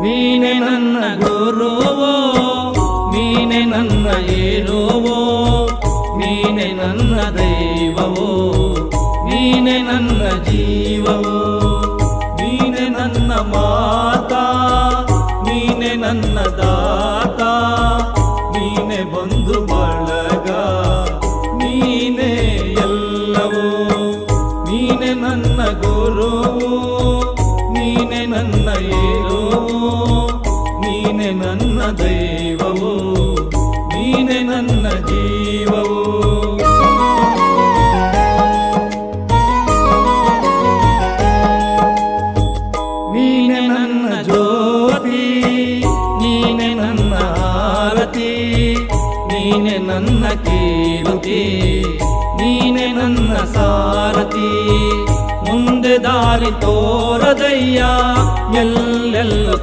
ನೀನೆ ನನ್ನ ಗುರುವೋ, ನೀನೆ ನನ್ನ ಏರುವೋ, ನೀನೆ ನನ್ನ ದೈವವೋ, ನೀನೆ ನನ್ನ ಜೀವವೋ, ನೀನೆ ನನ್ನ ಮಾತಾ, ನೀನೆ ನನ್ನ ದಾತ, ನೀನೆ ಬಂಧು ಬಳಗ, ನೀನೆ ಎಲ್ಲವೋ. ನೀನೆ ನನ್ನ ಗುರುವೋ, ನೀನೆ ನನ್ನ ಏರುವೋ, ನೀನೆ ನನ್ನ ದೈವವೋ, ನೀನೆ ನನ್ನ ಜೀವವೋ. ನೀನೆ ನನ್ನ ಜ್ಯೋತಿ, ನೀನೆ ನನ್ನ ಆರತಿ, ನೀನೆ ನನ್ನ ಕೀರ್ತಿ, ನೀನೆ ನನ್ನ ಸಾರಥಿ. ಮುಂದೆ ದಾರಿ ತೋರದಯ್ಯ, ಎಲ್ಲೆಲ್ಲೂ